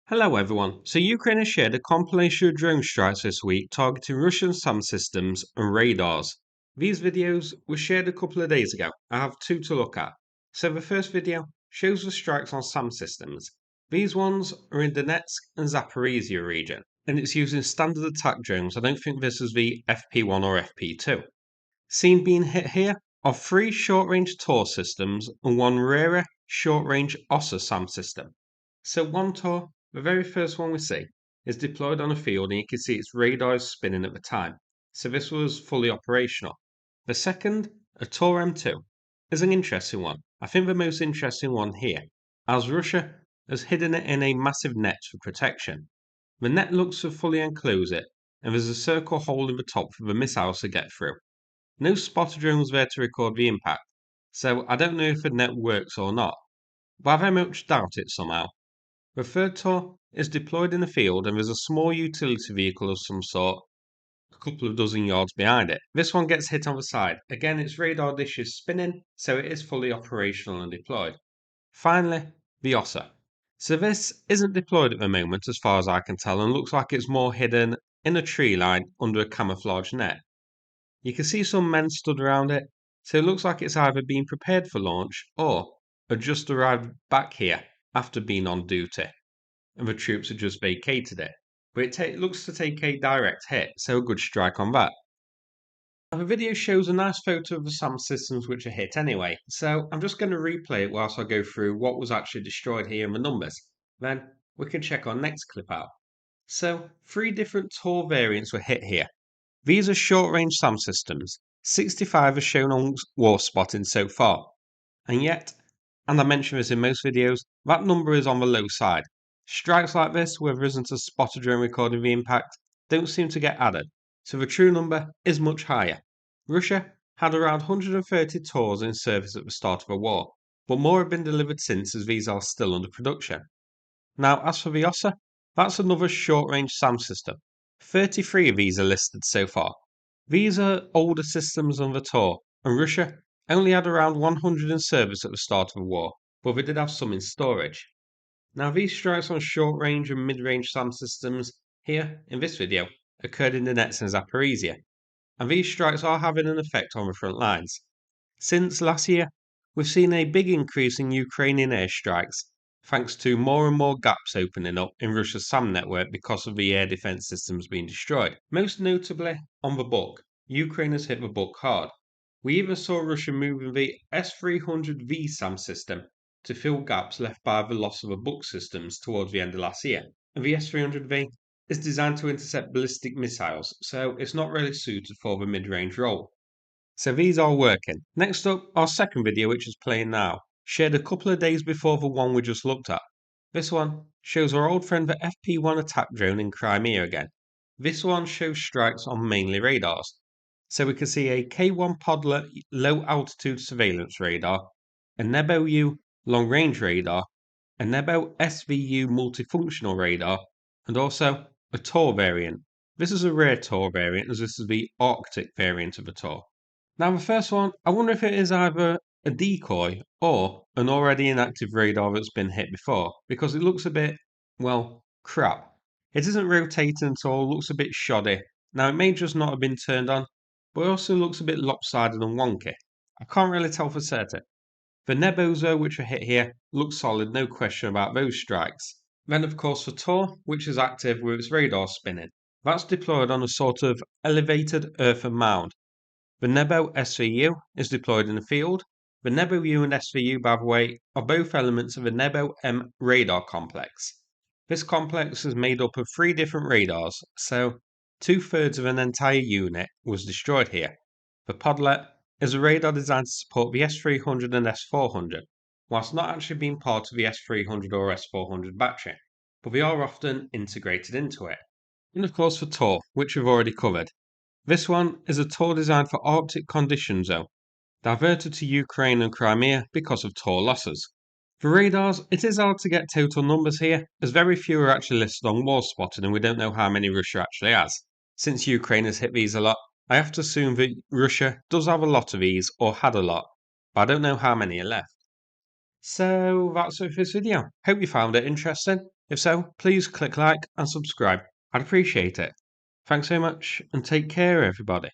Hello everyone. So Ukraine has shared a compilation of drone strikes this week targeting Russian SAM systems and radars. These videos were shared a couple of days ago. I have two to look at. So the first video shows the strikes on SAM systems. These ones are in Donetsk and Zaporizhzhia region, and it's using standard attack drones. I don't think this is the FP1 or FP2. Seen being hit here are three short-range Tor systems and one rarer short-range OSA SAM system. So one Tor, the very first one we see, is deployed on a field and you can see its radar is spinning at the time. So this was fully operational. The second, a Tor-M2, is an interesting one. I think the most interesting one here, as Russia has hidden it in a massive net for protection. The net looks to fully enclose it, and there's a circle hole in the top for the missiles to get through. No spotter drone was there to record the impact, so I don't know if the net works or not, but I very much doubt it somehow. The third Tor is deployed in the field and there's a small utility vehicle of some sort a couple of dozen yards behind it. This one gets hit on the side. Again, its radar dish is spinning, so it is fully operational and deployed. Finally, the OSA. So this isn't deployed at the moment as far as I can tell and looks like it's more hidden in a tree line under a camouflage net. You can see some men stood around it, so it looks like it's either been prepared for launch or had just arrived back here after being on duty, and the troops had just vacated it. But it looks to take a direct hit, so a good strike on that. Now, the video shows a nice photo of the SAM systems which are hit anyway, so I'm just going to replay it whilst I go through what was actually destroyed here and the numbers. Then we can check our next clip out. So, three different Tor variants were hit here. These are short-range SAM systems. 65 are shown on war spotting so far. And yet, and I mention this in most videos, that number is on the low side. Strikes like this, where there isn't a spotter drone recording the impact, don't seem to get added, so the true number is much higher. Russia had around 130 Tors in service at the start of the war, but more have been delivered since as these are still under production. Now, as for the OSA, that's another short-range SAM system. 33 of these are listed so far. These are older systems than the Tor, and Russia only had around 100 in service at the start of the war, but they did have some in storage. Now, these strikes on short-range and mid-range SAM systems here in this video occurred in Donetsk and Zaporizhzhia, and these strikes are having an effect on the front lines. Since last year, we've seen a big increase in Ukrainian airstrikes, thanks to more and more gaps opening up in Russia's SAM network because of the air defense systems being destroyed. Most notably, on the Buk, Ukraine has hit the Buk hard. We even saw Russia moving the S-300V SAM system to fill gaps left by the loss of the Buk systems towards the end of last year. And the S-300V is designed to intercept ballistic missiles, so it's not really suited for the mid-range role. So these are working. Next up, our second video, which is playing now, shared a couple of days before the one we just looked at. This one shows our old friend the FP1 attack drone in Crimea again. This one shows strikes on mainly radars. So we can see a K1 Podler low altitude surveillance radar, a Nebo-U long range radar, a Nebo-SVU multifunctional radar, and also a Tor variant. This is a rare Tor variant as this is the Arctic variant of a Tor. Now, the first one, I wonder if it is either a decoy or an already inactive radar that's been hit before, because it looks a bit, well, crap. It isn't rotating at all, looks a bit shoddy. Now, it may just not have been turned on, but it also looks a bit lopsided and wonky. I can't really tell for certain. The Nebos, though, which are hit here, look solid, no question about those strikes. Then, of course, for Tor, which is active with its radar spinning. That's deployed on a sort of elevated earthen mound. The Nebo-SVU is deployed in the field. The Nebo-U and SVU, by the way, are both elements of the Nebo-M radar complex. This complex is made up of three different radars, so 2/3 of an entire unit was destroyed here. The Podlet is a radar designed to support the S-300 and S-400, whilst not actually being part of the S-300 or S-400 battery, but they are often integrated into it. And of course for Tor, which we've already covered. This one is a Tor designed for Arctic conditions though, diverted to Ukraine and Crimea because of Tor losses. For radars, it is hard to get total numbers here, as very few are actually listed on war spotting and we don't know how many Russia actually has. Since Ukraine has hit these a lot, I have to assume that Russia does have a lot of these, or had a lot, but I don't know how many are left. So that's it for this video. Hope you found it interesting. If so, please click like and subscribe. I'd appreciate it. Thanks so much and take care, everybody.